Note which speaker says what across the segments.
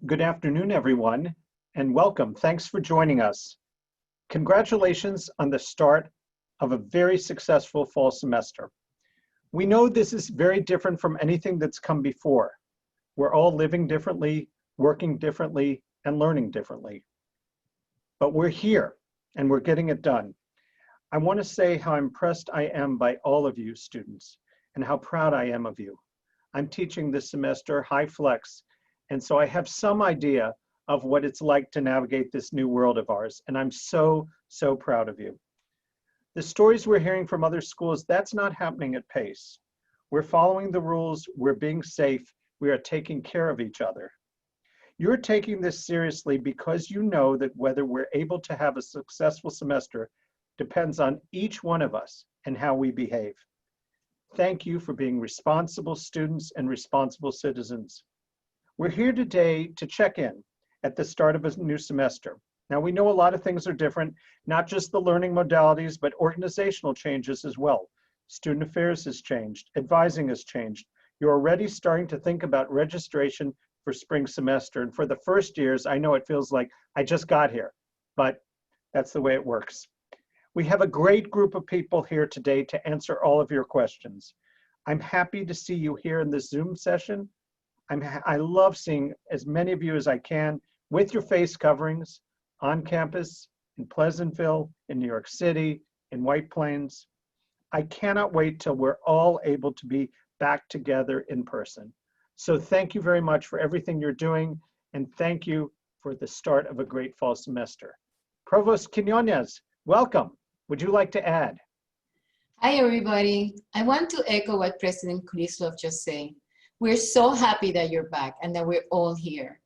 Speaker 1: Good afternoon, everyone, and welcome. Thanks for joining us. Congratulations on the start of a very successful fall semester. We know this is very different from anything that's come before. We're all living differently, working differently, and learning differently. But we're here, and we're getting it done. I want to say how impressed I am by all of you students, and how proud I am of you. I'm teaching this semester high flex, and so I have some idea of what it's like to navigate this new world of ours. And I'm so proud of you. The stories we're hearing from other schools, that's not happening at pace. We're following the rules, we're being safe, we are taking care of each other. You're taking this seriously because you know that whether we're able to have a successful semester depends on each one of us and how we behave. Thank you for being responsible students and responsible citizens. We're here today to check in at the start of a new semester. Now, we know a lot of things are different, not just the learning modalities, but organizational changes as well. Student affairs has changed, advising has changed. You're already starting to think about registration for spring semester. And for the first years, I know it feels like I just got here, but that's the way it works. We have a great group of people here today to answer all of your questions. I'm happy to see you here in this Zoom session. I love seeing as many of you as I can with your face coverings on campus, in Pleasantville, in New York City, in White Plains. I cannot wait till we're all able to be back together in person. So thank you very much for everything you're doing, and thank you for the start of a great fall semester. Provost Quiñones, welcome. Would you like to add?
Speaker 2: Hi, everybody. I want to echo what President Krislov just said. We're so happy that you're back and that we're all here.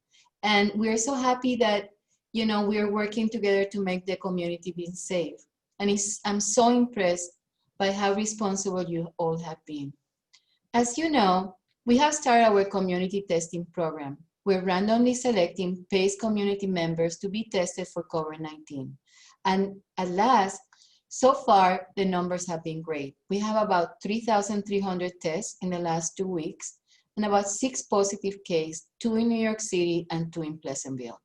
Speaker 2: And we're so happy that, we're working together to make the community be safe. And I'm so impressed by how responsible you all have been. As you know, we have started our community testing program. We're randomly selecting PACE community members to be tested for COVID-19. And at last, so far, the numbers have been great. We have about 3,300 tests in the last 2 weeks, and about 6 positive cases, 2 in New York City and 2 in Pleasantville.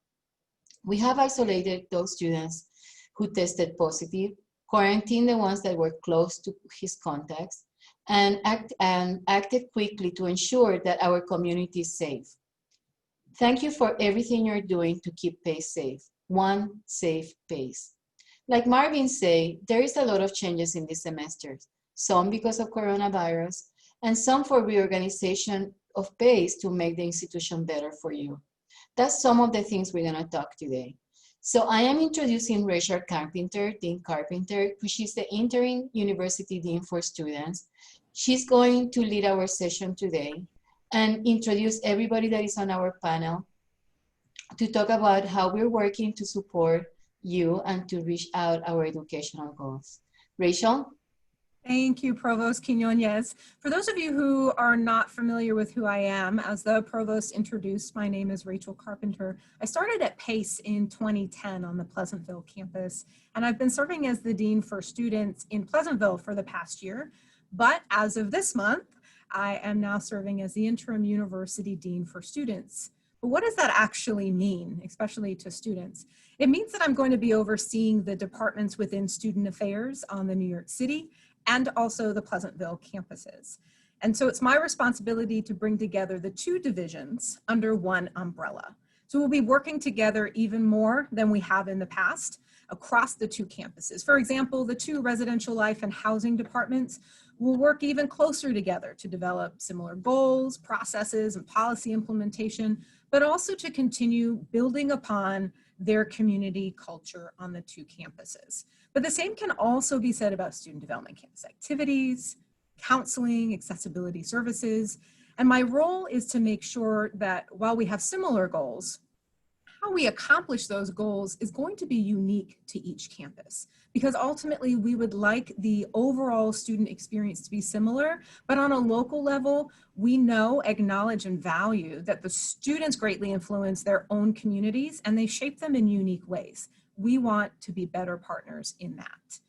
Speaker 2: We have isolated those students who tested positive, quarantined the ones that were close to his contacts, and acted quickly to ensure that our community is safe. Thank you for everything you're doing to keep PACE safe. One safe PACE. Like Marvin said, there is a lot of changes in this semester, some because of coronavirus, and some for reorganization of PACE to make the institution better for you. That's some of the things we're gonna talk today. So I am introducing Rachel Carpenter, Dean Carpenter, who is the interim university dean for students. She's going to lead our session today and introduce everybody that is on our panel to talk about how we're working to support you and to reach out our educational goals. Rachel?
Speaker 3: Thank you, Provost Quiñones. For those of you who are not familiar with who I am, as the Provost introduced, my name is Rachel Carpenter. I started at PACE in 2010 on the Pleasantville campus, and I've been serving as the Dean for Students in Pleasantville for the past year. But as of this month, I am now serving as the interim university Dean for Students. But what does that actually mean, especially to students? It means that I'm going to be overseeing the departments within student affairs on the New York City and also the Pleasantville campuses. And so it's my responsibility to bring together the 2 divisions under one umbrella. So we'll be working together even more than we have in the past across the 2 campuses. For example, the 2 residential life and housing departments will work even closer together to develop similar goals, processes, and policy implementation, but also to continue building upon their community culture on the 2 campuses. But the same can also be said about student development campus activities, counseling, accessibility services. And my role is to make sure that while we have similar goals, how we accomplish those goals is going to be unique to each campus, because ultimately we would like the overall student experience to be similar, but on a local level, we know, acknowledge, and value that the students greatly influence their own communities and they shape them in unique ways. We want to be better partners in that.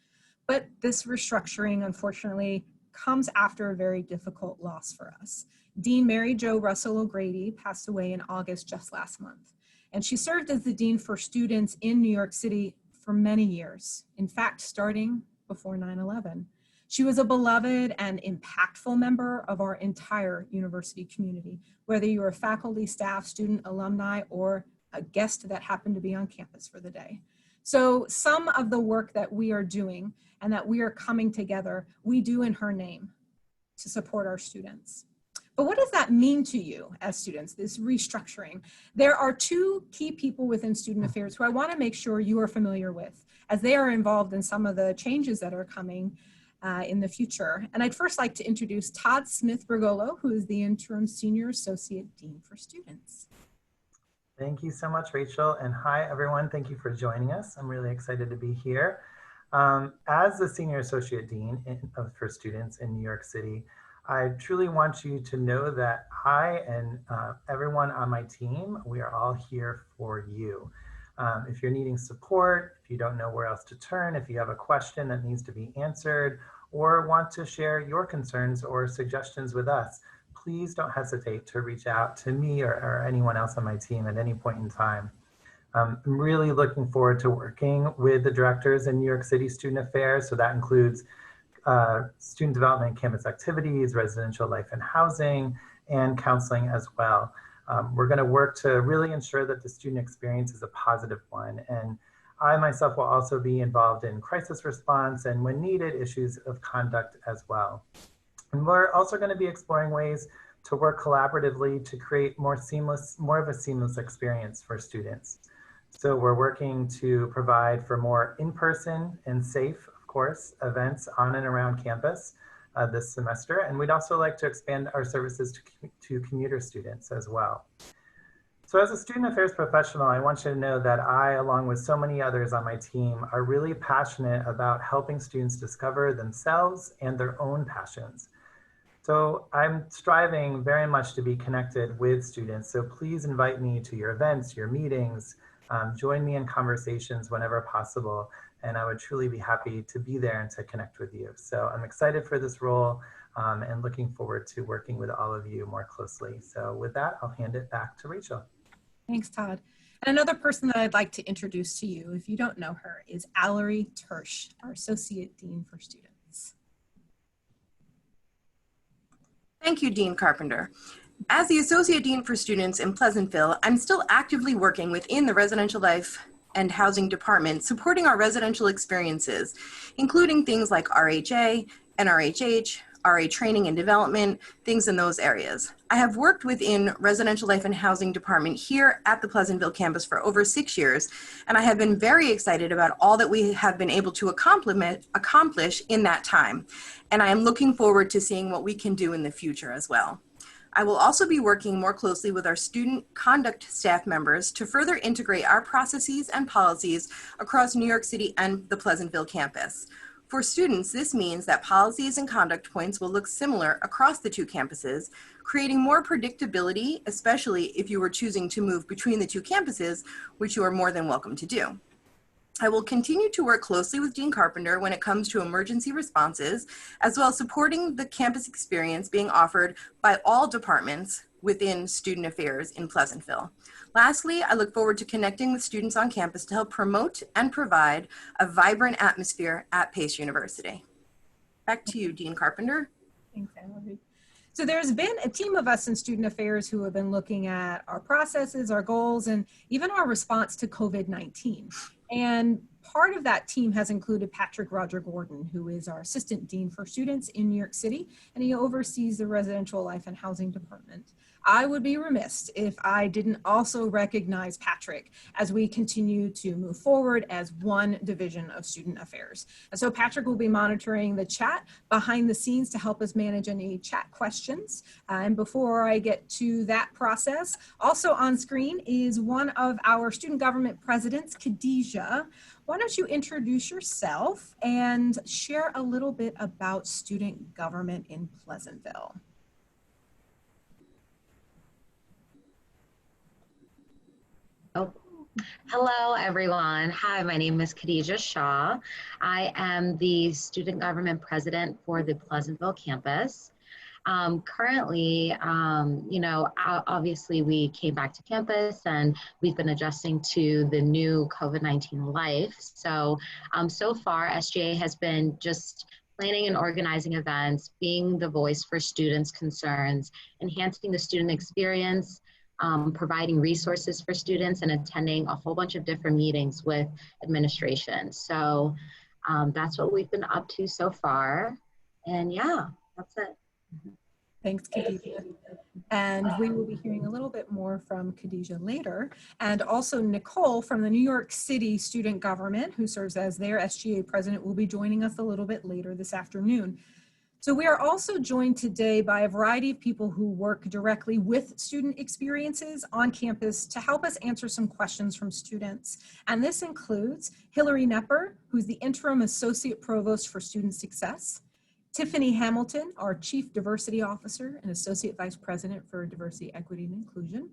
Speaker 3: But this restructuring, unfortunately, comes after a very difficult loss for us. Dean Mary Jo Russell O'Grady passed away in August just last month. And she served as the Dean for Students in New York City for many years, in fact, starting before 9/11. She was a beloved and impactful member of our entire university community, whether you were faculty, staff, student, alumni, or a guest that happened to be on campus for the day. So some of the work that we are doing and that we are coming together, we do in her name to support our students. But what does that mean to you as students, this restructuring? There are two key people within student affairs who I want to make sure you are familiar with, as they are involved in some of the changes that are coming in the future. And I'd first like to introduce Todd Smith-Vergolo, who is the interim Senior Associate Dean for Students.
Speaker 4: Thank you so much, Rachel. And hi, everyone. Thank you for joining us. I'm really excited to be here. As the Senior Associate Dean for Students in New York City, I truly want you to know that I and everyone on my team, we are all here for you. If you're needing support, if you don't know where else to turn, if you have a question that needs to be answered, or want to share your concerns or suggestions with us, please don't hesitate to reach out to me or anyone else on my team at any point in time. I'm really looking forward to working with the directors in New York City Student Affairs. So that includes student development, campus activities, residential life and housing, and counseling as well. We're going to work to really ensure that the student experience is a positive one. And I myself will also be involved in crisis response and, when needed, issues of conduct as well. And we're also going to be exploring ways to work collaboratively to create more of a seamless experience for students. So we're working to provide for more in-person and safe, of course, events on and around campus this semester. And we'd also like to expand our services to commuter students as well. So as a student affairs professional, I want you to know that I, along with so many others on my team, are really passionate about helping students discover themselves and their own passions. So I'm striving very much to be connected with students. So please invite me to your events, your meetings, join me in conversations whenever possible. And I would truly be happy to be there and to connect with you. So I'm excited for this role and looking forward to working with all of you more closely. So with that, I'll hand it back to Rachel.
Speaker 3: Thanks, Todd. And another person that I'd like to introduce to you, if you don't know her, is Allery Tersch, our Associate Dean for Students.
Speaker 5: Thank you, Dean Carpenter. As the Associate Dean for Students in Pleasantville, I'm still actively working within the Residential Life and Housing Department, supporting our residential experiences, including things like RHA, NRHH, RA training and development, things in those areas. I have worked within Residential Life and Housing Department here at the Pleasantville campus for over 6 years, and I have been very excited about all that we have been able to accomplish in that time. And I am looking forward to seeing what we can do in the future as well. I will also be working more closely with our student conduct staff members to further integrate our processes and policies across New York City and the Pleasantville campus. For students, this means that policies and conduct points will look similar across the two campuses, creating more predictability, especially if you were choosing to move between the two campuses, which you are more than welcome to do. I will continue to work closely with Dean Carpenter when it comes to emergency responses, as well as supporting the campus experience being offered by all departments within student affairs in Pleasantville. Lastly, I look forward to connecting with students on campus to help promote and provide a vibrant atmosphere at Pace University. Back to you, Dean Carpenter.
Speaker 3: Thanks, Allery. So there's been a team of us in student affairs who have been looking at our processes, our goals, and even our response to COVID-19. And part of that team has included Patrick Roger Gordon, who is our Assistant Dean for Students in New York City, and he oversees the Residential Life and Housing Department. I would be remiss if I didn't also recognize Patrick as we continue to move forward as one division of student affairs. And so Patrick will be monitoring the chat behind the scenes to help us manage any chat questions. And before I get to that process, also on screen is one of our student government presidents, Khadijah. Why don't you introduce yourself and share a little bit about student government in Pleasantville?
Speaker 6: Oh, hello, everyone. Hi, my name is Khadijah Shaw. I am the student government president for the Pleasantville campus. Currently, obviously we came back to campus and we've been adjusting to the new COVID-19 life. So, so far SGA has been just planning and organizing events, being the voice for students' concerns, enhancing the student experience, providing resources for students, and attending a whole bunch of different meetings with administration. So that's what we've been up to so far. And yeah, that's it.
Speaker 3: Thanks, Khadijah. And we will be hearing a little bit more from Khadijah later. And also Nicole from the New York City Student Government, who serves as their SGA president, will be joining us a little bit later this afternoon. So we are also joined today by a variety of people who work directly with student experiences on campus to help us answer some questions from students. And this includes Hillary Nepper, who's the Interim Associate Provost for Student Success, Tiffany Hamilton, our Chief Diversity Officer and Associate Vice President for Diversity, Equity, and Inclusion,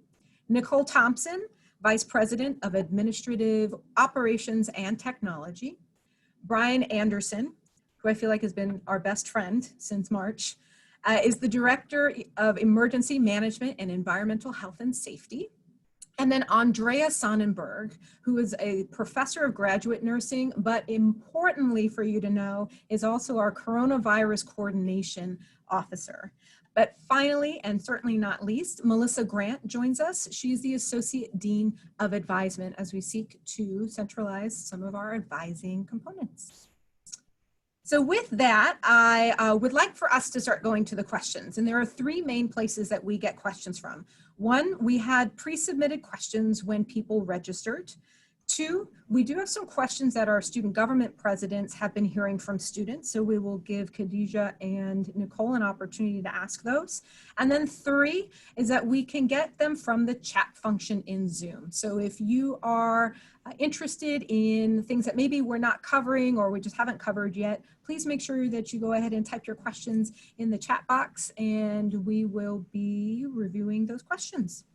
Speaker 3: Nicole Thompson, Vice President of Administrative Operations and Technology, Brian Anderson, who I feel like has been our best friend since March, is the Director of Emergency Management and Environmental Health and Safety. And then Andrea Sonnenberg, who is a professor of graduate nursing, but importantly for you to know, is also our coronavirus coordination officer. But finally, and certainly not least, Melissa Grant joins us. She's the Associate Dean of Advisement as we seek to centralize some of our advising components. So with that, I would like for us to start going to the questions. And there are three main places that we get questions from. One, we had pre-submitted questions when people registered. Two, we do have some questions that our student government presidents have been hearing from students. So we will give Khadijah and Nicole an opportunity to ask those. And then three is that we can get them from the chat function in Zoom. So if you are interested in things that maybe we're not covering or we just haven't covered yet, please make sure that you go ahead and type your questions in the chat box and we will be reviewing those questions.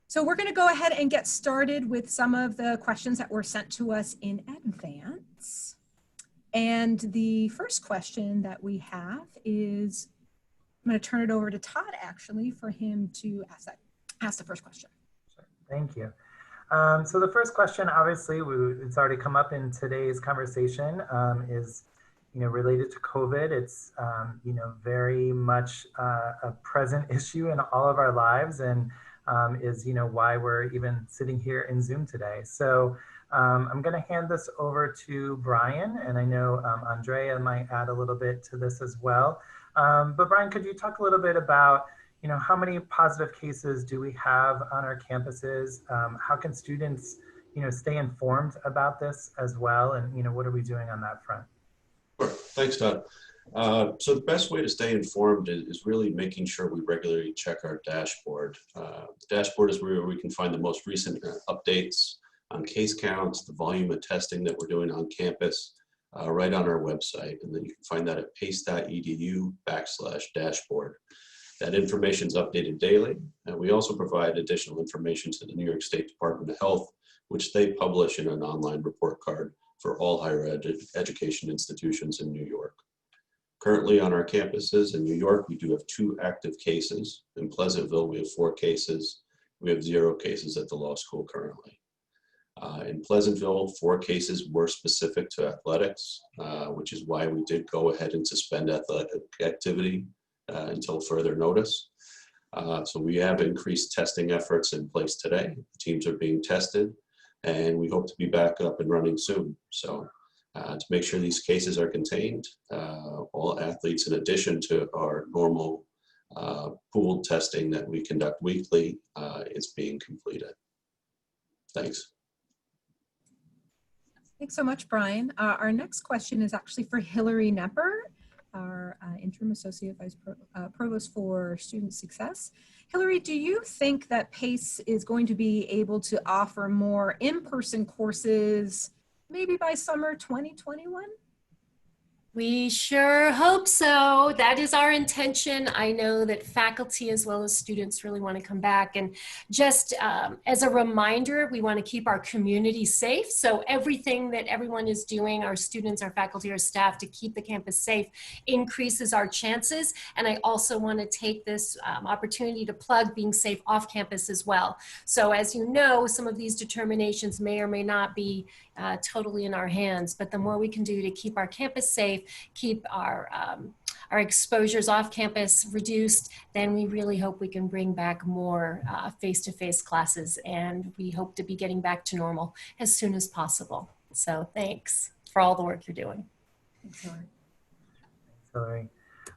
Speaker 3: So we're going to go ahead and get started with some of the questions that were sent to us in advance. And the first question that we have is, I'm going to turn it over to Todd actually for him to ask the first question.
Speaker 4: Sure. Thank you. So the first question, obviously, it's already come up in today's conversation, is related to COVID. It's very much a present issue in all of our lives, and is why we're even sitting here in Zoom today. So I'm going to hand this over to Brian, and I know Andrea might add a little bit to this as well. But Brian, could you talk a little bit about how many positive cases do we have on our campuses? How can students stay informed about this as well, and what are we doing on that front?
Speaker 7: Sure. Thanks, Todd. So the best way to stay informed is really making sure we regularly check our dashboard. The dashboard is where we can find the most recent updates on case counts, the volume of testing that we're doing on campus, right on our website. And then you can find that at pace.edu/dashboard. That information is updated daily. And we also provide additional information to the New York State Department of Health, which they publish in an online report card for all higher education institutions in New York. Currently on our campuses in New York, we do have 2 active cases. In Pleasantville, we have 4 cases. We have 0 cases at the law school currently. In Pleasantville, 4 cases were specific to athletics, which is why we did go ahead and suspend athletic activity until further notice. So we have increased testing efforts in place today. The teams are being tested, and we hope to be back up and running soon. So to make sure these cases are contained, all athletes, in addition to our normal pooled testing that we conduct weekly, is being completed. Thanks.
Speaker 3: Thanks so much, Brian. Our next question is actually for Hillary Nepper, our Interim Associate Vice Provost for Student Success. Hillary, do you think that PACE is going to be able to offer more in-person courses maybe by summer 2021?
Speaker 8: We sure hope so. That is our intention. I know that faculty as well as students really want to come back. And just as a reminder, we want to keep our community safe. So everything that everyone is doing, our students, our faculty, our staff, to keep the campus safe increases our chances. And I also want to take this opportunity to plug being safe off campus as well. So as you know, some of these determinations may or may not be totally in our hands, but the more we can do to keep our campus safe, keep our exposures off campus reduced, then we really hope we can bring back more face-to-face classes, and we hope to be getting back to normal as soon as possible. So thanks for all the work you're doing.
Speaker 3: Thanks, Hillary.
Speaker 4: Thanks,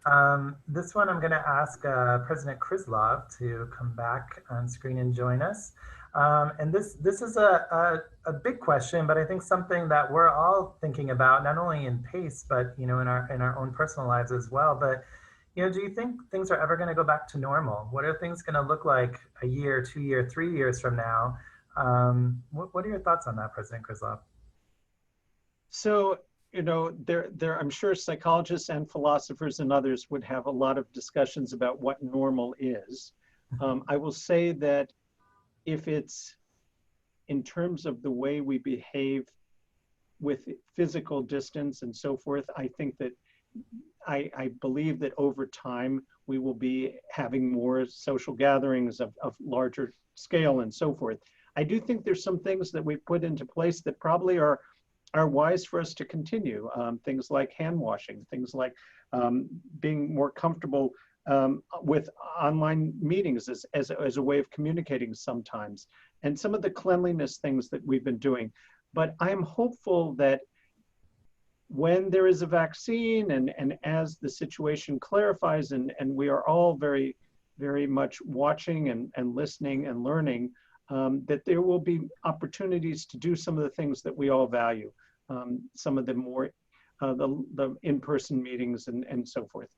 Speaker 4: Hillary. This one I'm going to ask President Krislov to come back on screen and join us. And this is a big question, but I think something that we're all thinking about, not only in PACE, but in our own personal lives as well. But do you think things are ever going to go back to normal? What are things going to look like a year, 2 years, 3 years from now? What are your thoughts on that, President Krislov?
Speaker 1: So, I'm sure psychologists and philosophers and others would have a lot of discussions about what normal is. I will say that if it's in terms of the way we behave with physical distance and so forth, I think that I believe that over time we will be having more social gatherings of larger scale and so forth. I do think there's some things that we've put into place that probably are wise for us to continue. Things like hand washing, things like being more comfortable with online meetings as a way of communicating sometimes, and some of the cleanliness things that we've been doing. But I'm hopeful that when there is a vaccine and as the situation clarifies and we are all very, very much watching and listening and learning, that there will be opportunities to do some of the things that we all value, some of the more, the in-person meetings and so forth.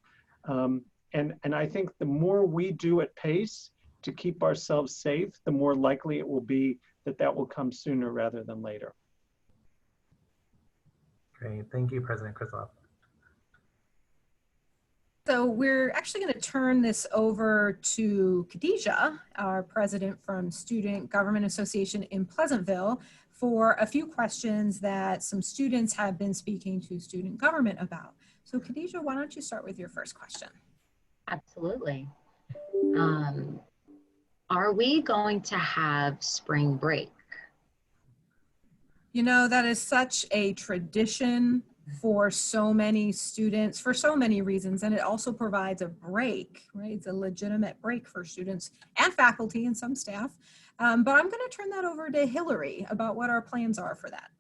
Speaker 1: And I think the more we do at PACE to keep ourselves safe, the more likely it will be that that will come sooner rather than later.
Speaker 4: Great, thank you, President Krislov.
Speaker 3: So we're actually going to turn this over to Khadija, our president from Student Government Association in Pleasantville, for a few questions that some students have been speaking to student government about. So Khadija, why don't you start with your first question?
Speaker 6: Absolutely. Are we going to have spring break?
Speaker 3: That is such a tradition for so many students for so many reasons, and it also provides a break, right? It's a legitimate break for students and faculty and some staff. But I'm going to turn that over to Hillary about what our plans are for that.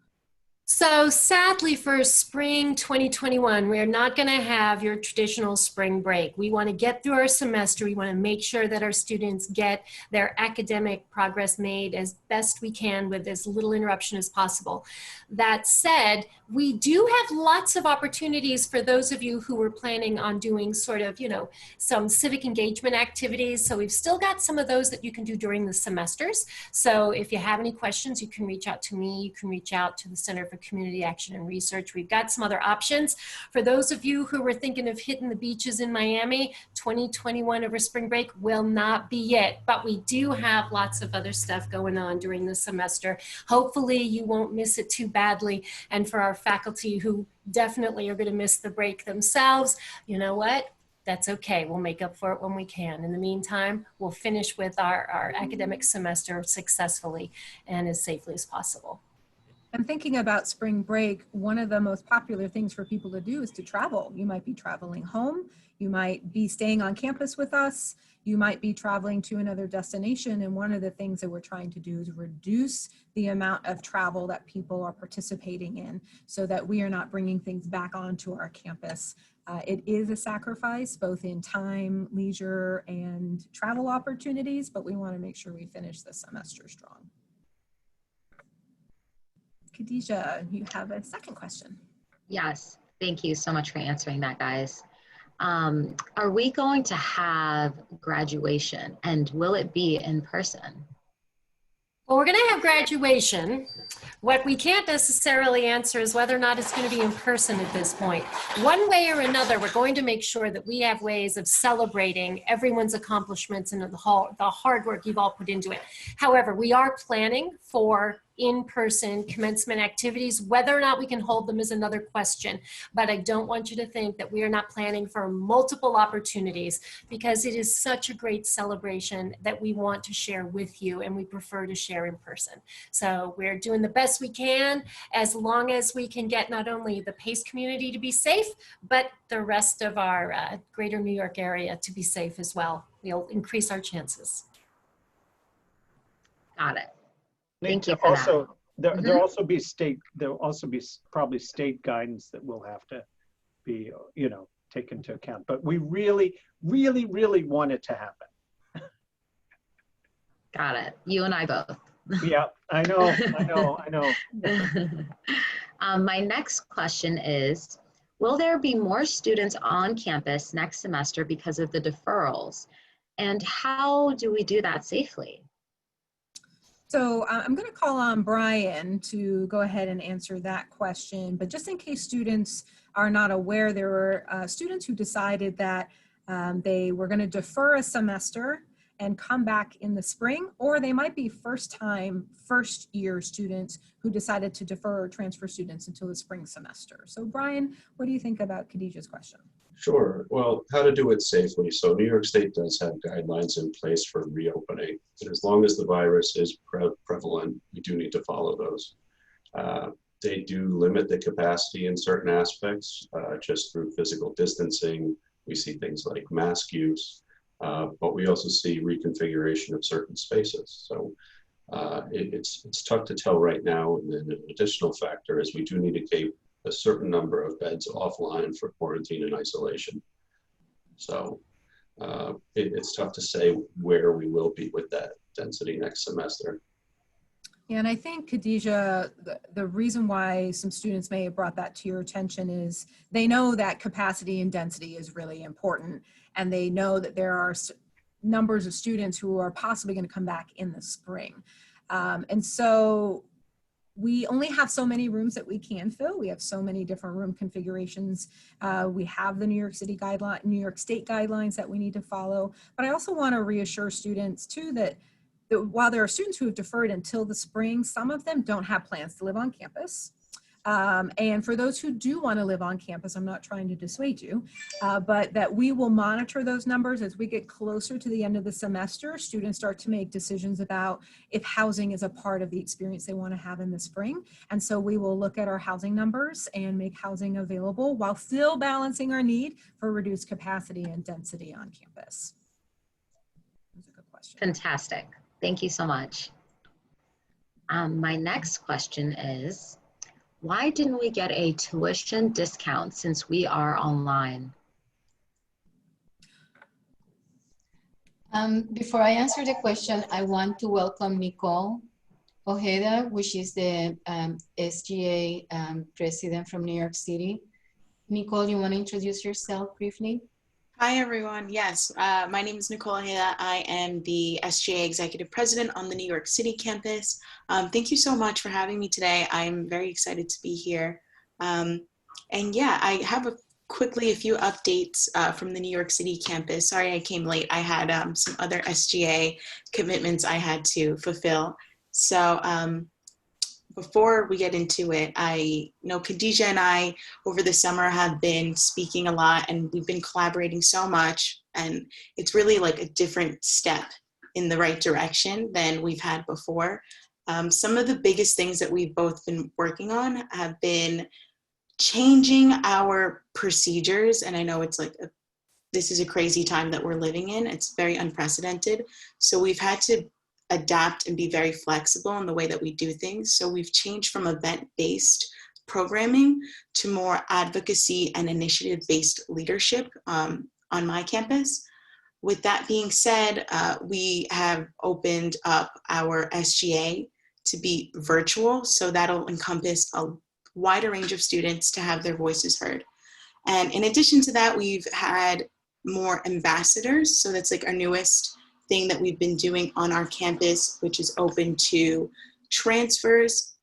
Speaker 8: So sadly for spring 2021, we're not going to have your traditional spring break. We want to get through our semester. We want to make sure that our students get their academic progress made as best we can with as little interruption as possible. That said, we do have lots of opportunities for those of you who were planning on doing sort of, some civic engagement activities. So we've still got some of those that you can do during the semesters. So if you have any questions, you can reach out to me. You can reach out to the Center for Community Action and Research. We've got some other options. For those of you who were thinking of hitting the beaches in Miami, 2021 over spring break will not be it, but we do have lots of other stuff going on during the semester. Hopefully you won't miss it too badly. And for our faculty who definitely are going to miss the break themselves, you know what? That's okay. We'll make up for it when we can. In the meantime, we'll finish with our academic semester successfully and as safely as possible.
Speaker 3: And thinking about spring break, one of the most popular things for people to do is to travel. You might be traveling home, you might be staying on campus with us, you might be traveling to another destination. And one of the things that we're trying to do is reduce the amount of travel that people are participating in so that we are not bringing things back onto our campus. It is a sacrifice, both in time, leisure, and travel opportunities, but we want to make sure we finish the semester strong. Khadija, you have a second question.
Speaker 6: Yes, thank you so much for answering that, guys. Are we going to have graduation, and will it be in person?
Speaker 8: Well, we're going to have graduation. What we can't necessarily answer is whether or not it's going to be in person at this point. One way or another, we're going to make sure that we have ways of celebrating everyone's accomplishments and the hard work you've all put into it. However, we are planning for in-person commencement activities. Whether or not we can hold them is another question, but I don't want you to think that we are not planning for multiple opportunities, because it is such a great celebration that we want to share with you, and we prefer to share in person. So we're doing the best we can, as long as we can get not only the PACE community to be safe, but the rest of our greater New York area to be safe as well. We'll increase our chances.
Speaker 6: Got it.
Speaker 1: Thank you.
Speaker 6: For
Speaker 1: also,
Speaker 6: that.
Speaker 1: there'll also be probably state guidance that will have to be, taken into account. But we really, really, really want it to happen.
Speaker 6: Got it. You and I both.
Speaker 1: Yeah, I know.
Speaker 6: My next question is, will there be more students on campus next semester because of the deferrals? And how do we do that safely?
Speaker 3: So I'm going to call on Brian to go ahead and answer that question. But just in case students are not aware, there were students who decided that they were going to defer a semester and come back in the spring, or they might be first year students who decided to defer or transfer students until the spring semester. So Brian, what do you think about Khadijah's question?
Speaker 7: Sure. Well, how to do it safely. So New York State does have guidelines in place for reopening. And as long as the virus is prevalent, we do need to follow those. They do limit the capacity in certain aspects just through physical distancing. We see things like mask use, but we also see reconfiguration of certain spaces. So it's tough to tell right now. And then an additional factor is we do need to keep a certain number of beds offline for quarantine and isolation. So it's tough to say where we will be with that density next semester.
Speaker 3: And I think, Khadijah, the reason why some students may have brought that to your attention is they know that capacity and density is really important, and they know that there are numbers of students who are possibly going to come back in the spring. And so we only have so many rooms that we can fill. We have so many different room configurations. We have the New York State guidelines that we need to follow. But I also want to reassure students too that while there are students who have deferred until the spring, some of them don't have plans to live on campus. And for those who do want to live on campus, I'm not trying to dissuade you, but that we will monitor those numbers as we get closer to the end of the semester. Students start to make decisions about if housing is a part of the experience they want to have in the spring. And so we will look at our housing numbers and make housing available while still balancing our need for reduced capacity and density on campus. That's a good question.
Speaker 6: Fantastic. Thank you so much. My next question is, why didn't we get a tuition discount since we are online?
Speaker 2: Before I answer the question, I want to welcome Nicole Ojeda, which is the SGA president from New York City. Nicole, you want to introduce yourself briefly?
Speaker 9: Hi, everyone. Yes, my name is Nicole Ojeda. I am the SGA Executive President on the New York City campus. Thank you so much for having me today. I'm very excited to be here. And yeah, I have quickly a few updates from the New York City campus. Sorry I came late. I had some other SGA commitments I had to fulfill. So before we get into it, I know Khadijah and I over the summer have been speaking a lot, and we've been collaborating so much, and it's really like a different step in the right direction than we've had before. Some of the biggest things that we've both been working on have been changing our procedures, and I know it's like this is a crazy time that we're living in. It's very unprecedented. So we've had to adapt and be very flexible in the way that we do things. So we've changed from event-based programming to more advocacy and initiative-based leadership on my campus. With that being said, we have opened up our SGA to be virtual. So that'll encompass a wider range of students to have their voices heard. And in addition to that, we've had more ambassadors. So that's like our newest thing that we've been doing on our campus, which is open to transfers,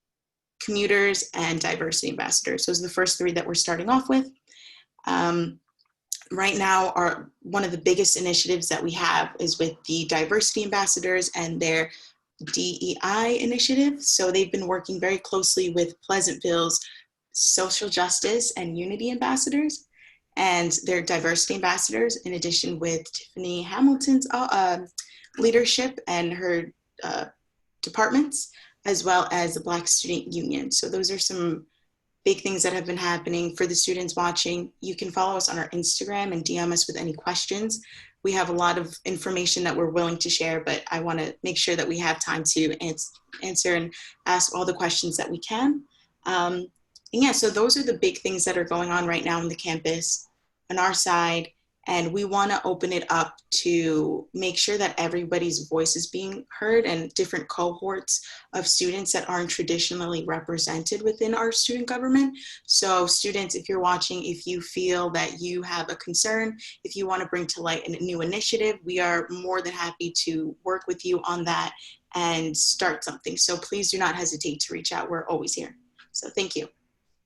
Speaker 9: commuters, and diversity ambassadors. Those are the first three that we're starting off with. Right now, one of the biggest initiatives that we have is with the diversity ambassadors and their DEI initiative. So they've been working very closely with Pleasantville's social justice and unity ambassadors and their diversity ambassadors, in addition with Tiffany Hamilton's leadership and her departments, as well as the Black Student Union. So those are some big things that have been happening. For the students watching, you can follow us on our Instagram and DM us with any questions. We have a lot of information that we're willing to share, but I want to make sure that we have time to answer and ask all the questions that we can. And yeah, so those are the big things that are going on right now on the campus on our side. And we want to open it up to make sure that everybody's voice is being heard and different cohorts of students that aren't traditionally represented within our student government. So students, if you're watching, if you feel that you have a concern, if you want to bring to light a new initiative, we are more than happy to work with you on that and start something. So please do not hesitate to reach out. We're always here. So thank you.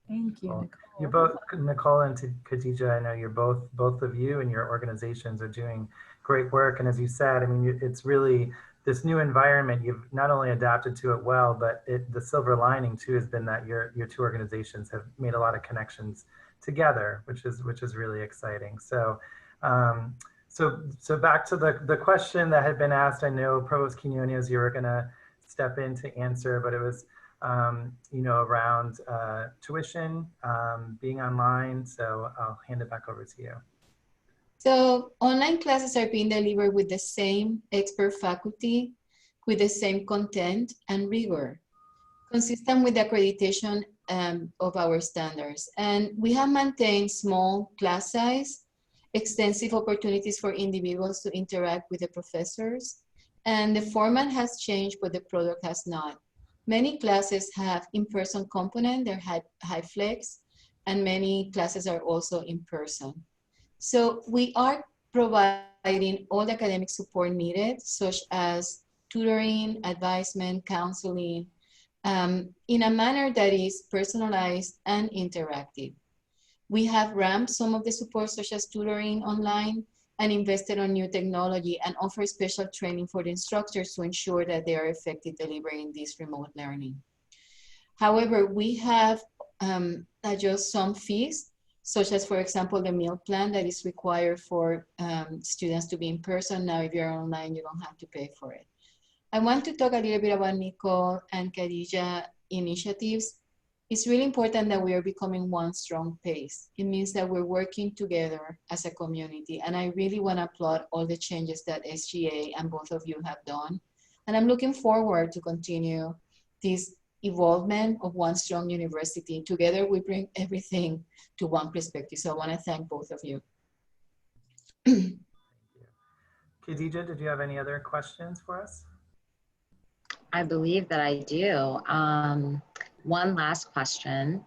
Speaker 3: Thank you,
Speaker 4: Well,
Speaker 3: Nicole.
Speaker 4: you both, Nicole and Khadija, I know you're both of you and your organizations are doing great work. And as you said, I mean, it's really this new environment. You've not only adapted to it well, but the silver lining too has been that your two organizations have made a lot of connections together, which is really exciting. So, so back to the question that had been asked. I know Provost Quinones, you were going to step in to answer, but it was around tuition, being online. So I'll hand it back over to you.
Speaker 2: So online classes are being delivered with the same expert faculty, with the same content and rigor, consistent with the accreditation of our standards. And we have maintained small class size, extensive opportunities for individuals to interact with the professors, and the format has changed, but the product has not. Many classes have in-person component, they're high flex, and many classes are also in person. So we are providing all the academic support needed, such as tutoring, advisement, counseling, in a manner that is personalized and interactive. We have ramped some of the support, such as tutoring online, and invested on new technology and offer special training for the instructors to ensure that they are effective delivering this remote learning. However, we have adjusted some fees, such as, for example, the meal plan that is required for students to be in person. Now, if you're online, you don't have to pay for it. I want to talk a little bit about Nicole and Khadija initiatives. It's really important that we are becoming one strong pace. It means that we're working together as a community. And I really want to applaud all the changes that SGA and both of you have done. And I'm looking forward to continue this evolvement of one strong university. Together, we bring everything to one perspective. So I want to thank both of you.
Speaker 4: Thank you. Khadija, did you have any other questions for us?
Speaker 6: I believe that I do. One last question.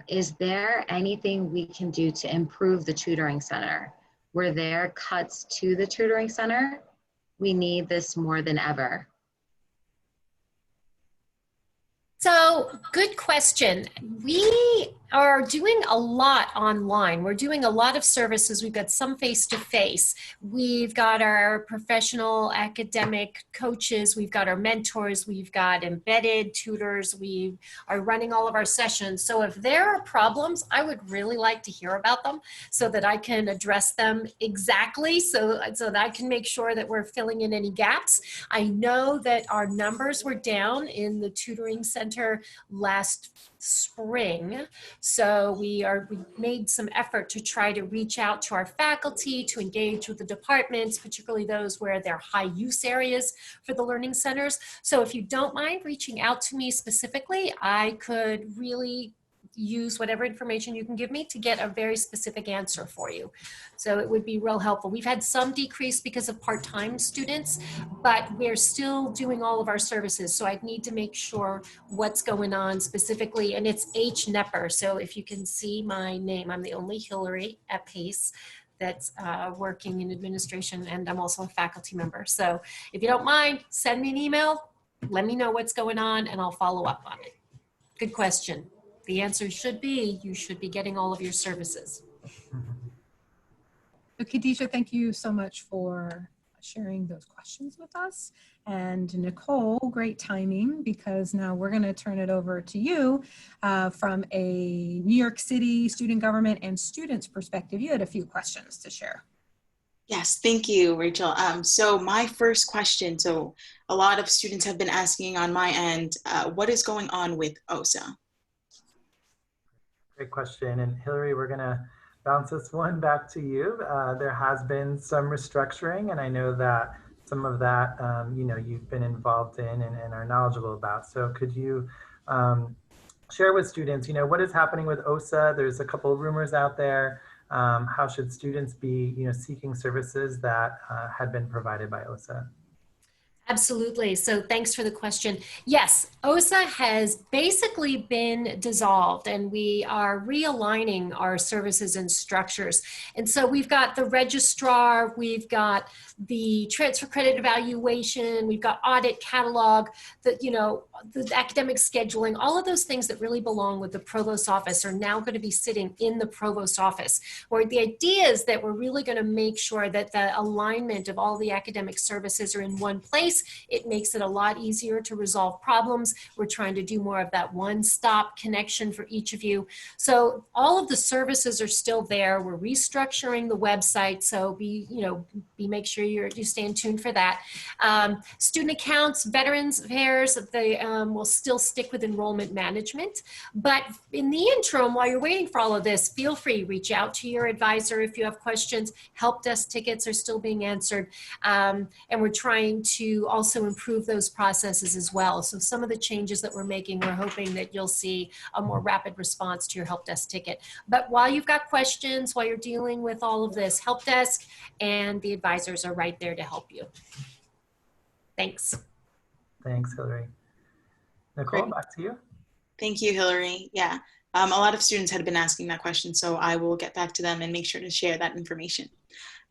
Speaker 6: Is there anything we can do to improve the tutoring center? Were there cuts to the tutoring center? We need this more than ever.
Speaker 8: So, good question. We are doing a lot online. We're doing a lot of services. We've got some face-to-face. We've got our professional academic coaches. We've got our mentors. We've got embedded tutors. We are running all of our sessions. So if there are problems, I would really like to hear about them so that I can address them exactly, so that I can make sure that we're filling in any gaps. I know that our numbers were down in the tutoring center last spring. So we made some effort to try to reach out to our faculty, to engage with the departments, particularly those where they're high use areas for the learning centers. So if you don't mind reaching out to me specifically, I could really use whatever information you can give me to get a very specific answer for you. So it would be real helpful. We've had some decrease because of part-time students, but we're still doing all of our services. So I'd need to make sure what's going on specifically, and it's H. Nepper. So if you can see my name, I'm the only Hillary at Pace. that's working in administration, and I'm also a faculty member. So if you don't mind, send me an email, let me know what's going on, and I'll follow up on it. Good question. The answer should be, you should be getting all of your services.
Speaker 3: So Khadijah, thank you so much for sharing those questions with us. And Nicole, great timing, because now we're going to turn it over to you from a New York City student government and students perspective. You had a few questions to share.
Speaker 9: Yes, thank you, Rachel. So my first question, so a lot of students have been asking on my end, what is going on with OSA?
Speaker 4: Great question. And Hillary, we're going to bounce this one back to you. There has been some restructuring, and I know that some of that, you've been involved in and are knowledgeable about. So could you share with students, what is happening with OSA? There's a couple of rumors out there. How should students be, seeking services that had been provided by OSA?
Speaker 8: Absolutely. So thanks for the question. Yes, OSA has basically been dissolved, and we are realigning our services and structures. And so we've got the registrar, we've got the transfer credit evaluation, we've got audit catalog, the academic scheduling, all of those things that really belong with the provost office are now going to be sitting in the provost office, where the idea is that we're really going to make sure that the alignment of all the academic services are in one place. It makes it a lot easier to resolve problems. We're trying to do more of that one-stop connection for each of you. So all of the services are still there. We're restructuring the website, so make sure you stay tuned for that. Student accounts, veterans affairs, they will still stick with enrollment management. But in the interim, while you're waiting for all of this, feel free, reach out to your advisor if you have questions. Help desk tickets are still being answered. And we're trying to also improve those processes as well. So some of the changes that we're making, we're hoping that you'll see a more rapid response to your help desk ticket. But while you've got questions, while you're dealing with all of this, help desk and the advisors are right there to help you. Thanks.
Speaker 4: Thanks, Hillary. Nicole,
Speaker 9: Great.
Speaker 4: back to you.
Speaker 9: Thank you, Hillary. Yeah, a lot of students had been asking that question, so I will get back to them and make sure to share that information.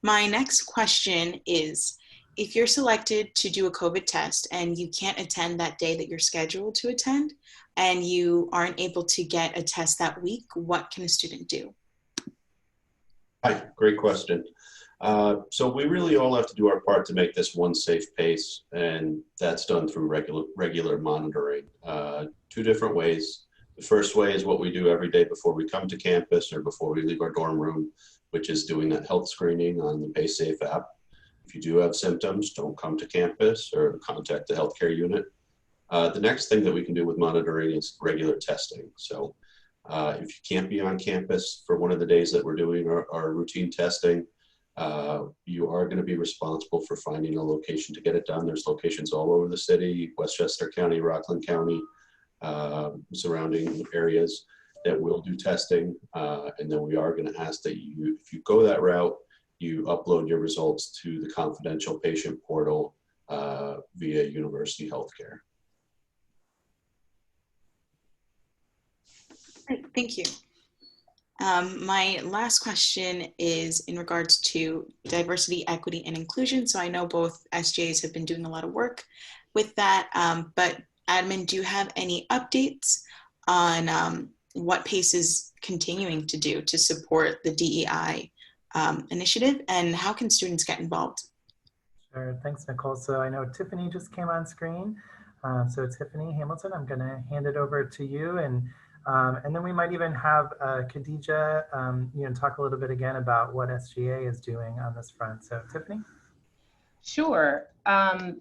Speaker 9: My next question is, if you're selected to do a COVID test and you can't attend that day that you're scheduled to attend, and you aren't able to get a test that week, what can a student do?
Speaker 7: Hi, great question. So we really all have to do our part to make this one safe pace, and that's done through regular monitoring. Two different ways. The first way is what we do every day before we come to campus or before we leave our dorm room, which is doing that health screening on the PaySafe app. If you do have symptoms, don't come to campus or contact the healthcare unit. The next thing that we can do with monitoring is regular testing. So if you can't be on campus for one of the days that we're doing our routine testing, you are going to be responsible for finding a location to get it done. There's locations all over the city, Westchester County, Rockland County, surrounding areas that will do testing. And then we are going to ask that if you go that route, you upload your results to the confidential patient portal via University Healthcare.
Speaker 9: Great, thank you. My last question is in regards to diversity, equity, and inclusion. So I know both SJAs have been doing a lot of work with that, but admin, do you have any updates on what PACE is continuing to do to support the DEI initiative, and how can students get involved?
Speaker 4: Sure, thanks, Nicole. So I know Tiffany just came on screen. So Tiffany Hamilton, I'm gonna hand it over to you, and then we might even have Khadijah, talk a little bit again about what SGA is doing on this front. So Tiffany?
Speaker 10: Sure.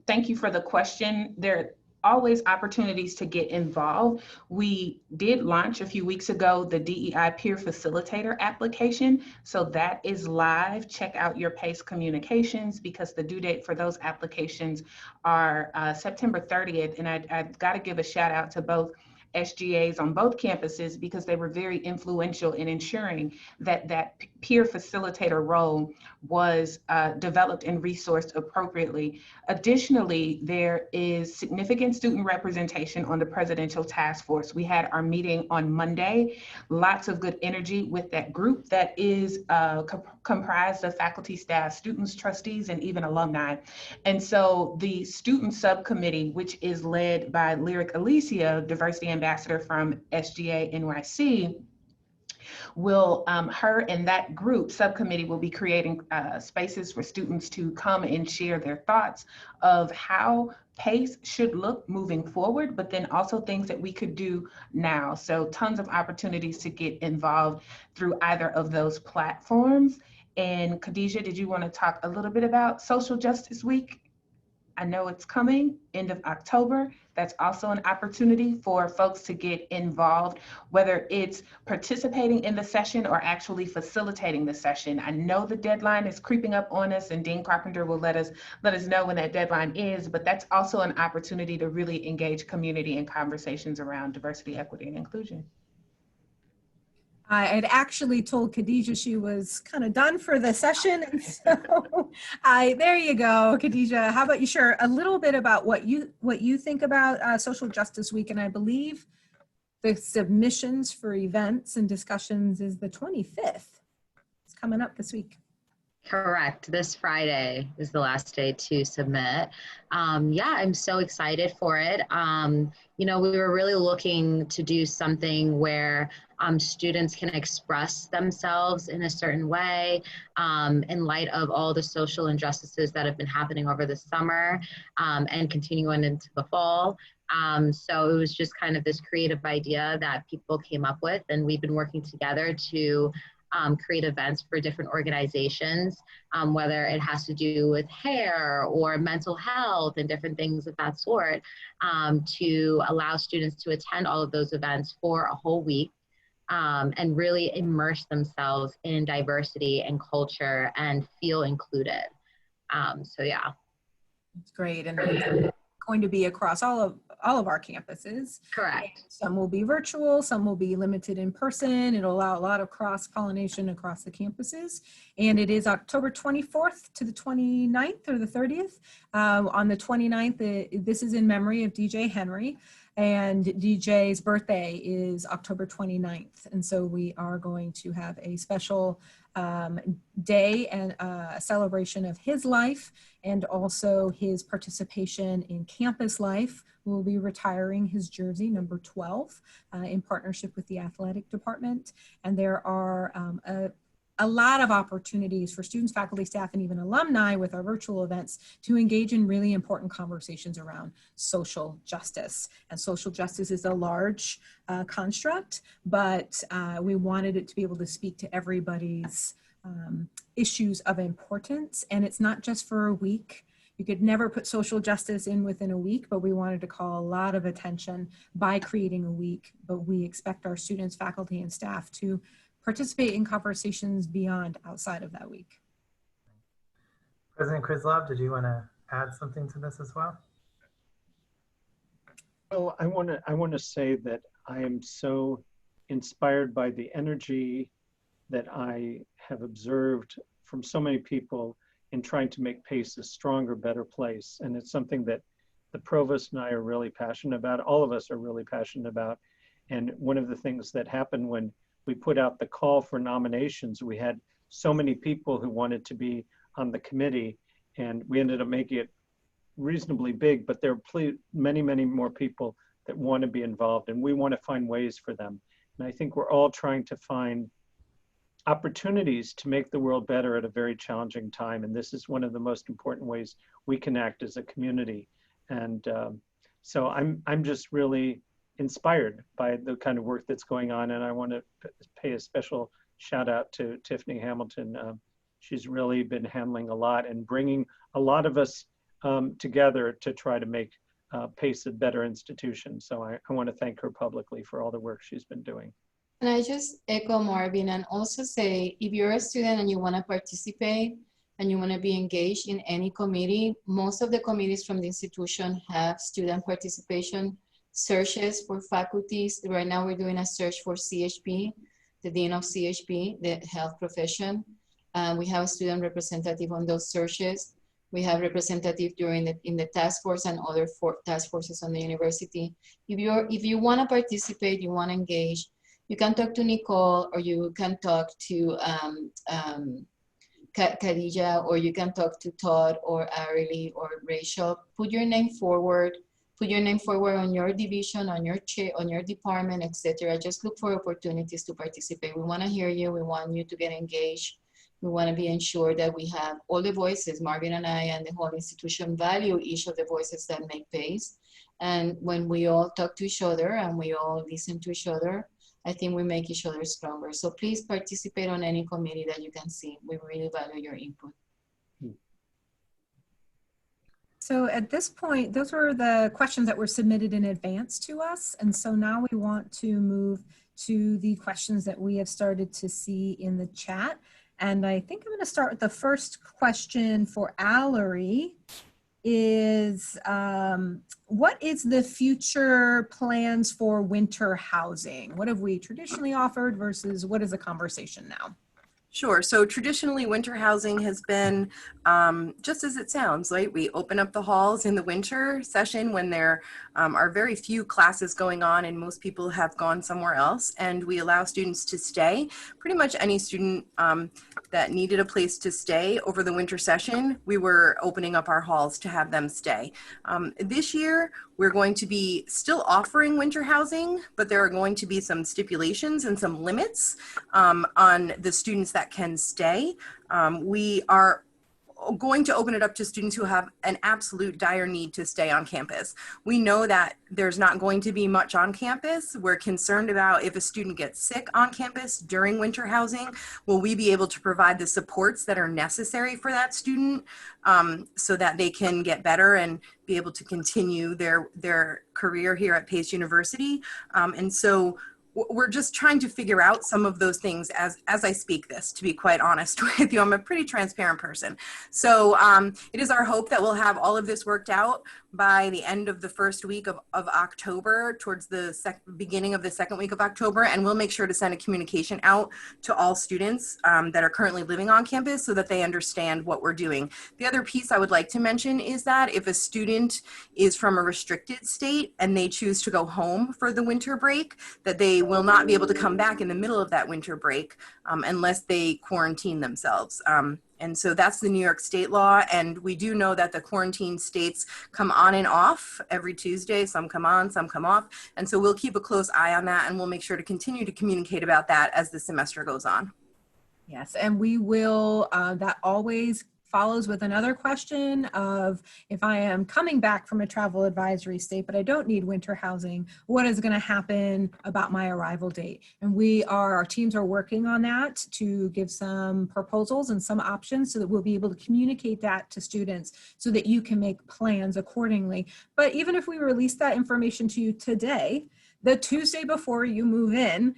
Speaker 10: Thank you for the question. There are always opportunities to get involved. We did launch a few weeks ago the DEI Peer Facilitator application. So that is live. Check out your PACE communications because the due date for those applications are September 30th. And I've got to give a shout out to both SGAs on both campuses because they were very influential in ensuring that that peer facilitator role was developed and resourced appropriately. Additionally, there is significant student representation on the Presidential Task Force. We had our meeting on Monday, lots of good energy with that group that is comprised of faculty, staff, students, trustees, and even alumni. And so the student subcommittee, which is led by Lyric Alicia, diversity ambassador from SGA NYC, will, her and that group subcommittee will be creating spaces for students to come and share their thoughts of how PACE should look moving forward, but then also things that we could do now. So tons of opportunities to get involved through either of those platforms. And Khadijah, did you want to talk a little bit about Social Justice Week? I know it's coming, end of October. That's also an opportunity for folks to get involved, whether it's participating in the session or actually facilitating the session. I know the deadline is creeping up on us, and Dean Carpenter will let us know when that deadline is, but that's also an opportunity to really engage community in conversations around diversity, equity, and inclusion.
Speaker 3: I had actually told Khadijah she was kind of done for the session. And so there you go, Khadijah. How about you share a little bit about what you think about Social Justice Week? And I believe the submissions for events and discussions is the 25th. It's coming up this week.
Speaker 6: Correct. This Friday is the last day to submit. Yeah, I'm so excited for it. You know, we were really looking to do something where students can express themselves in a certain way in light of all the social injustices that have been happening over the summer and continuing into the fall. So it was just kind of this creative idea that people came up with, and we've been working together to create events for different organizations, whether it has to do with hair or mental health and different things of that sort, to allow students to attend all of those events for a whole week and really immerse themselves in diversity and culture and feel included. So yeah.
Speaker 3: It's great. And it's going to be across all of our campuses.
Speaker 6: Correct.
Speaker 3: Some will be virtual, some will be limited in person. It'll allow a lot of cross-pollination across the campuses. And it is October 24th to the 29th or the 30th. On the 29th, this is in memory of DJ Henry. And DJ's birthday is October 29th. And so we are going to have a special day and a celebration of his life and also his participation in campus life. We'll be retiring his jersey, number 12, in partnership with the athletic department. And there are a lot of opportunities for students, faculty, staff, and even alumni with our virtual events to engage in really important conversations around social justice. And social justice is a large construct, but we wanted it to be able to speak to everybody's issues of importance. And it's not just for a week. You could never put social justice in within a week, but we wanted to call a lot of attention by creating a week. But we expect our students, faculty, and staff to participate in conversations beyond outside of that week.
Speaker 4: President Krislov, did you want to add something to this as well?
Speaker 1: Well, I want to say that I am so inspired by the energy that I have observed from so many people in trying to make PACE a stronger, better place. And it's something that the provost and I are really passionate about. All of us are really passionate about. And one of the things that happened when we put out the call for nominations, we had so many people who wanted to be on the committee, and we ended up making it reasonably big, but there are many, many more people that want to be involved, and we want to find ways for them. And I think we're all trying to find opportunities to make the world better at a very challenging time. And this is one of the most important ways we can act as a community. And so I'm just really inspired by the kind of work that's going on. And I want to pay a special shout out to Tiffany Hamilton. She's really been handling a lot and bringing a lot of us together to try to make PACE a better institution. So I want to thank her publicly for all the work she's been doing.
Speaker 2: And I just echo Marvin and also say, if you're a student and you want to participate and you want to be engaged in any committee, most of the committees from the institution have student participation searches for faculties. Right now we're doing a search for CHP. the dean of CHP, the health profession. We have a student representative on those searches. We have representative in the task force and other task forces on the university. If you want to participate, you want to engage, you can talk to Nicole, or you can talk to Khadija, or you can talk to Todd or Arely or Rachel. Put your name forward. Put your name forward on your division, on your chair, on your department, etc. Just look for opportunities to participate. We want to hear you. We want you to get engaged. We want to be ensured that we have all the voices. Marvin and I and the whole institution value each of the voices that make PACE. And when we all talk to each other and we all listen to each other, I think we make each other stronger. So please participate on any committee that you can see. We really value your input.
Speaker 3: So at this point, those were the questions that were submitted in advance to us. And so now we want to move to the questions that we have started to see in the chat. And I think I'm going to start with the first question for Allery is, what is the future plans for winter housing? What have we traditionally offered versus what is the conversation now?
Speaker 5: Sure. So traditionally, winter housing has been just as it sounds, right? We open up the halls in the winter session when there are very few classes going on and most people have gone somewhere else. And we allow students to stay. Pretty much any student that needed a place to stay over the winter session, we were opening up our halls to have them stay. This year, we're going to be still offering winter housing, but there are going to be some stipulations and some limits on the students that can stay. We are going to open it up to students who have an absolute dire need to stay on campus. We know that there's not going to be much on campus. We're concerned about if a student gets sick on campus during winter housing, will we be able to provide the supports that are necessary for that student so that they can get better and be able to continue their career here at Pace University. And so we're just trying to figure out some of those things as I speak this, to be quite honest with you. I'm a pretty transparent person. So it is our hope that we'll have all of this worked out by the end of the first week of October, towards the beginning of the second week of October, and we'll make sure to send a communication out to all students that are currently living on campus so that they understand what we're doing. The other piece I would like to mention is that if a student is from a restricted state and they choose to go home for the winter break, that they will not be able to come back in the middle of that winter break unless they quarantine themselves. And so that's the New York State law. And we do know that the quarantine states come on and off every Tuesday. Some come on, some come off. And so we'll keep a close eye on that, and we'll make sure to continue to communicate about that as the semester goes on.
Speaker 3: Yes, and we will, that always follows with another question of, if I am coming back from a travel advisory state, but I don't need winter housing, what is going to happen about my arrival date? And our teams are working on that to give some proposals and some options so that we'll be able to communicate that to students so that you can make plans accordingly. But even if we release that information to you today, the Tuesday before you move in,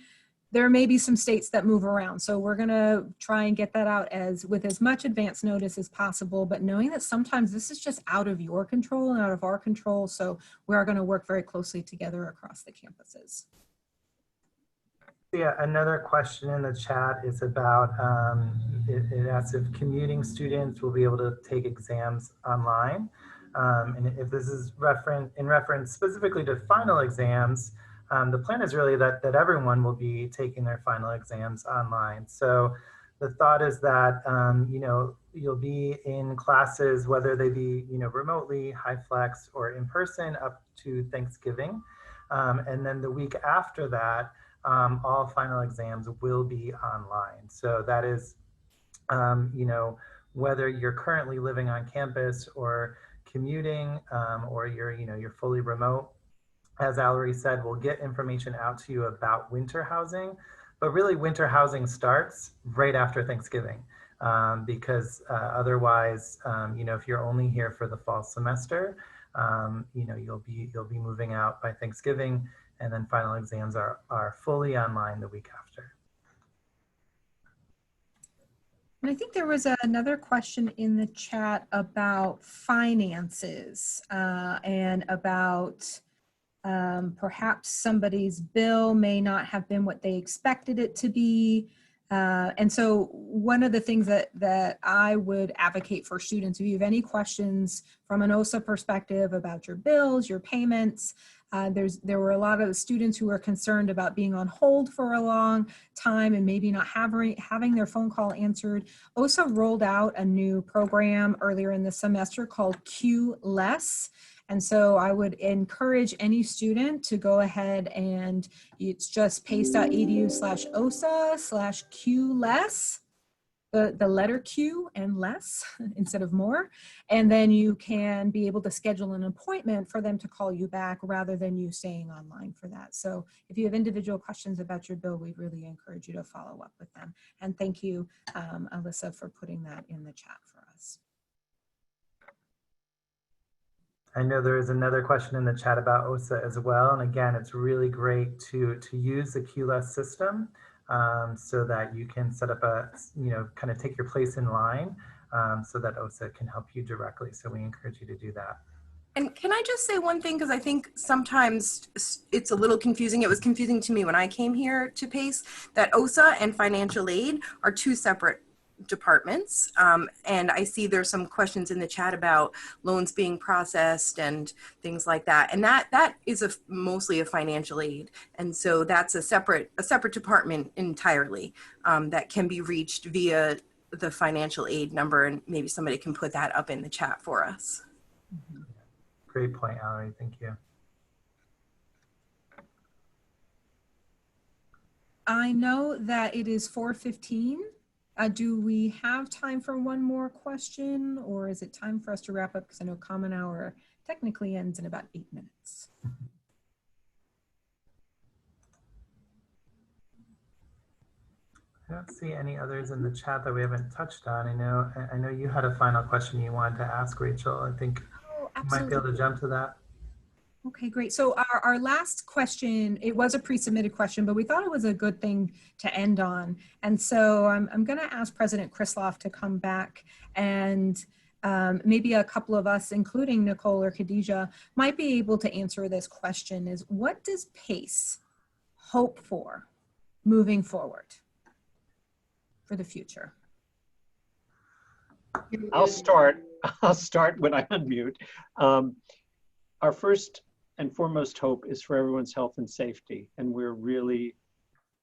Speaker 3: there may be some states that move around. So we're gonna try and get that out with as much advance notice as possible, but knowing that sometimes this is just out of your control and out of our control. So we are gonna work very closely together across the campuses.
Speaker 4: Yeah, another question in the chat is about, it asks if commuting students will be able to take exams online. And if this is in reference specifically to final exams, the plan is really that everyone will be taking their final exams online. So the thought is that, you'll be in classes, whether they be, remotely, high flex, or in person up to Thanksgiving. And then the week after that, all final exams will be online. So that is, whether you're currently living on campus or commuting, or you're fully remote. As Allery said, we'll get information out to you about winter housing, but really winter housing starts right after Thanksgiving, because otherwise, if you're only here for the fall semester, you'll be moving out by Thanksgiving, and then final exams are fully online the week after.
Speaker 3: And I think there was another question in the chat about finances and about Perhaps somebody's bill may not have been what they expected it to be. And so one of the things that I would advocate for students, if you have any questions from an OSA perspective about your bills, your payments, there were a lot of students who were concerned about being on hold for a long time and maybe not having their phone call answered. OSA rolled out a new program earlier in the semester called Q-less. And so I would encourage any student to go ahead and it's just pace.edu/OSA/Q-less, the letter Q and less instead of more. And then you can be able to schedule an appointment for them to call you back rather than you staying online for that. So if you have individual questions about your bill, we really encourage you to follow up with them. And thank you, Alyssa, for putting that in the chat for us.
Speaker 4: I know there is another question in the chat about OSA as well. And again, it's really great to use the Q-less system so that you can set up a, kind of take your place in line so that OSA can help you directly. So we encourage you to do that.
Speaker 5: And can I just say one thing? Because I think sometimes it's a little confusing. It was confusing to me when I came here to PACE that OSA and financial aid are two separate departments. And I see there's some questions in the chat about loans being processed and things like that. And that is mostly a financial aid. And so that's a separate department entirely that can be reached via the financial aid number. And maybe somebody can put that up in the chat for us.
Speaker 4: Great point, Allery. Thank you.
Speaker 3: I know that it is 4:15. Do we have time for one more question, or is it time for us to wrap up? Because I know Common Hour technically ends in about 8 minutes.
Speaker 4: I don't see any others in the chat that we haven't touched on. I know you had a final question you wanted to ask, Rachel. I think you might be able to jump to that.
Speaker 3: Okay, great. So our last question, it was a pre-submitted question, but we thought it was a good thing to end on. And so I'm going to ask President Krisloff to come back, and maybe a couple of us, including Nicole or Khadijah, might be able to answer this question: is what does PACE hope for moving forward for the future?
Speaker 1: I'll start when I unmute. Our first and foremost hope is for everyone's health and safety. And we're really,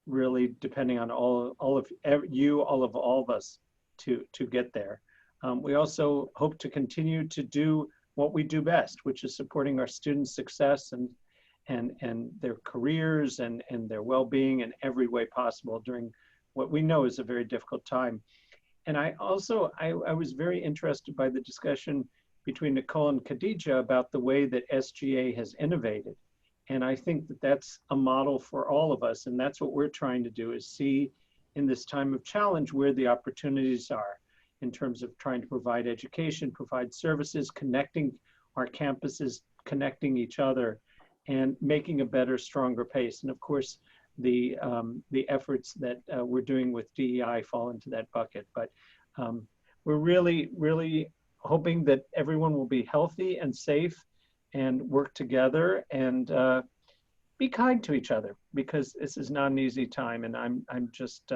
Speaker 1: really depending on all of us to get there. We also hope to continue to do what we do best, which is supporting our students' success and their careers and their well-being in every way possible during what we know is a very difficult time. And I was very interested by the discussion between Nicole and Khadijah about the way that SGA has innovated. And I think that that's a model for all of us. And that's what we're trying to do, is see in this time of challenge where the opportunities are in terms of trying to provide education, provide services, connecting our campuses, connecting each other, and making a better, stronger PACE. And of course, the efforts that we're doing with DEI fall into that bucket. But we're really, really hoping that everyone will be healthy and safe and work together and be kind to each other, because this is not an easy time. And I'm just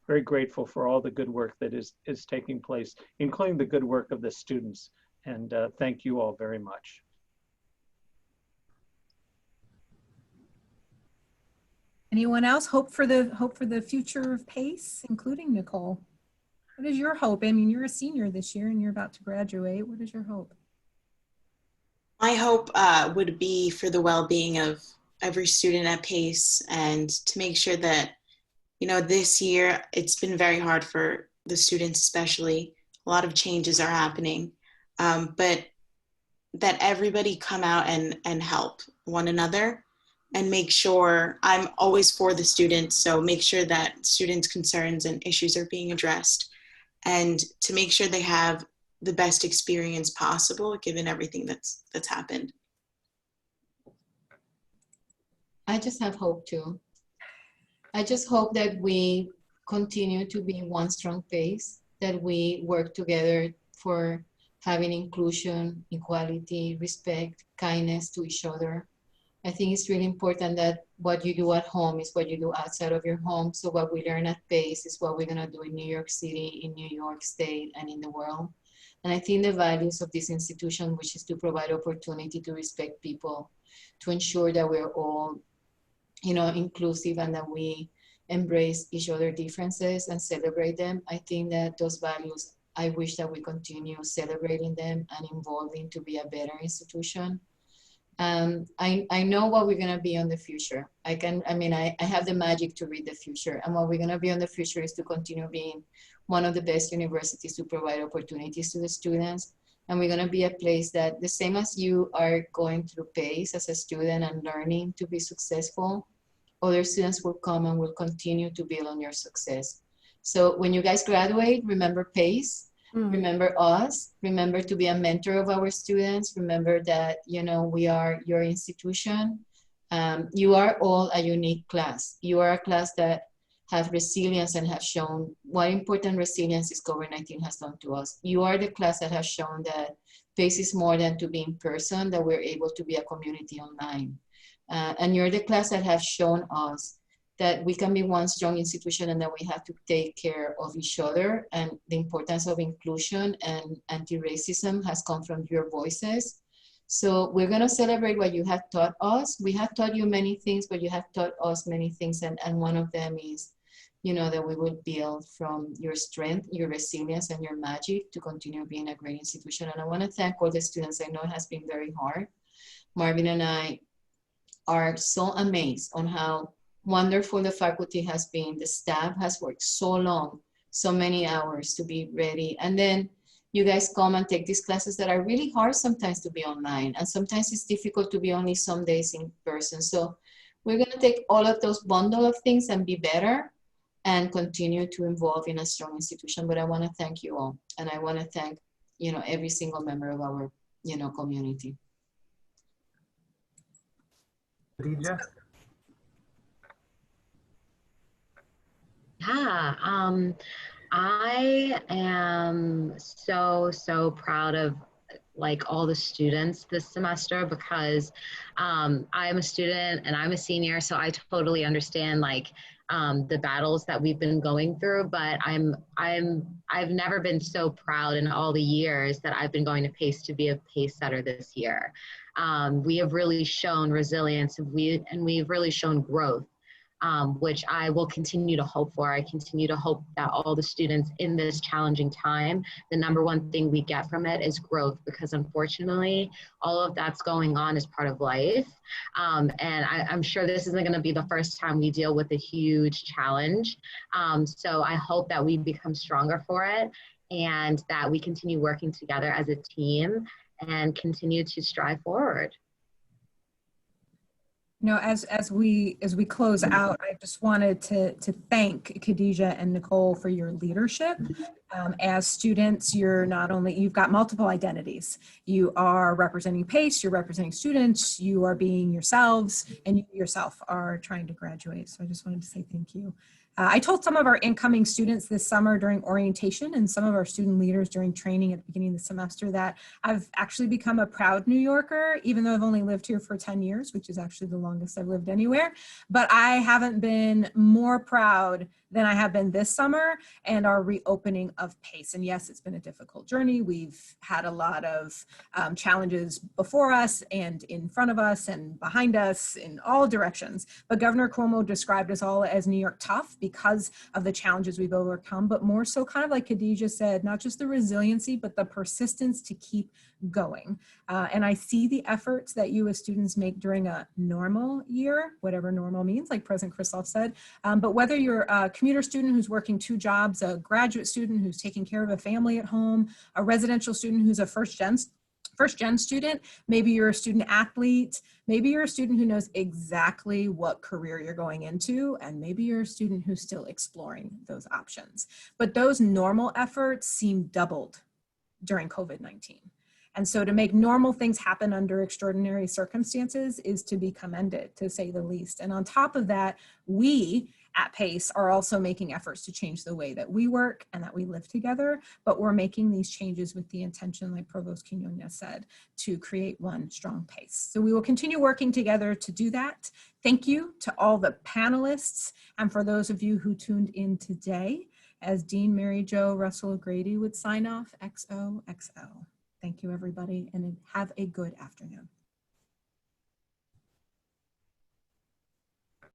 Speaker 1: very grateful for all the good work that is taking place, including the good work of the students. And thank you all very much.
Speaker 3: Anyone else hope for the future of PACE, including Nicole? What is your hope? I mean, you're a senior this year and you're about to graduate. What is your hope?
Speaker 9: My hope would be for the well-being of every student at PACE, and to make sure that, this year it's been very hard for the students, especially. A lot of changes are happening, but that everybody come out and help one another and make sure, I'm always for the students, so make sure that students' concerns and issues are being addressed, and to make sure they have the best experience possible given everything that's happened.
Speaker 2: I just have hope too. I just hope that we continue to be one strong PACE, that we work together for having inclusion, equality, respect, kindness to each other, I think it's really important that what you do at home is what you do outside of your home. So what we learn at PACE is what we're gonna do in New York City, in New York State, and in the world. And I think the values of this institution, which is to provide opportunity to respect people, to ensure that we're all, inclusive and that we embrace each other's differences and celebrate them. I think that those values, I wish that we continue celebrating them and evolving to be a better institution. I know what we're gonna be on the future. I have the magic to read the future, and what we're gonna be on the future is to continue being one of the best universities to provide opportunities to the students. And we're gonna be a place that, the same as you are going through PACE as a student and learning to be successful, other students will come and will continue to build on your success. So when you guys graduate, remember PACE. Remember us, remember to be a mentor of our students, remember that, we are your institution. You are all a unique class. You are a class that have resilience and have shown what important resilience is COVID-19 has done to us. You are the class that has shown that PACE is more than to be in person, that we're able to be a community online. And you're the class that have shown us that we can be one strong institution and that we have to take care of each other, and the importance of inclusion and anti-racism has come from your voices. So we're gonna celebrate what you have taught us. We have taught you many things, but you have taught us many things, and one of them is, that we will build from your strength, your resilience, and your magic to continue being a great institution. And I wanna thank all the students. I know it has been very hard. Marvin and I are so amazed on how wonderful the faculty has been. The staff has worked so long, so many hours to be ready. And then you guys come and take these classes that are really hard sometimes to be online. And sometimes it's difficult to be only some days in person. So we're gonna take all of those bundle of things and be better and continue to evolve in a strong institution. But I wanna thank you all. And I wanna thank, every single member of our, community.
Speaker 4: Khadija?
Speaker 6: Yeah, I am so proud of all the students this semester, because I am a student and I'm a senior, so I totally understand the battles that we've been going through. But I've never been so proud in all the years that I've been going to PACE to be a PACE setter this year. We have really shown resilience, and we've really shown growth. Which I will continue to hope for. I continue to hope that all the students in this challenging time, the number one thing we get from it is growth, because unfortunately, all of that's going on as part of life. And I'm sure this isn't gonna be the first time we deal with a huge challenge. So I hope that we become stronger for it, and that we continue working together as a team and continue to strive forward.
Speaker 3: As we close out, I just wanted to thank Khadija and Nicole for your leadership. As students, you've got multiple identities. You are representing PACE, you're representing students, you are being yourselves, and you yourself are trying to graduate. So I just wanted to say thank you. I told some of our incoming students this summer during orientation and some of our student leaders during training at the beginning of the semester that I've actually become a proud New Yorker, even though I've only lived here for 10 years, which is actually the longest I've lived anywhere. But I haven't been more proud than I have been this summer and our reopening of PACE. And yes, it's been a difficult journey. We've had a lot of challenges before us and in front of us and behind us in all directions. But Governor Cuomo described us all as New York tough because of the challenges we've overcome, but more so kind of like Khadija said, not just the resiliency, but the persistence to keep going. And I see the efforts that you as students make during a normal year, whatever normal means, like President Kristof said. But whether you're a commuter student who's working 2 jobs, a graduate student who's taking care of a family at home, a residential student who's a first gen student, maybe you're a student athlete, maybe you're a student who knows exactly what career you're going into, and maybe you're a student who's still exploring those options. But those normal efforts seem doubled during COVID-19. And so to make normal things happen under extraordinary circumstances is to be commended, to say the least. And on top of that, we at PACE are also making efforts to change the way that we work and that we live together, but we're making these changes with the intention, like Provost Quinones said, to create one strong PACE. So we will continue working together to do that. Thank you to all the panelists and for those of you who tuned in today. As Dean Mary Jo Russell O'Grady would sign off, XOXO. Thank you, everybody, and have a good afternoon.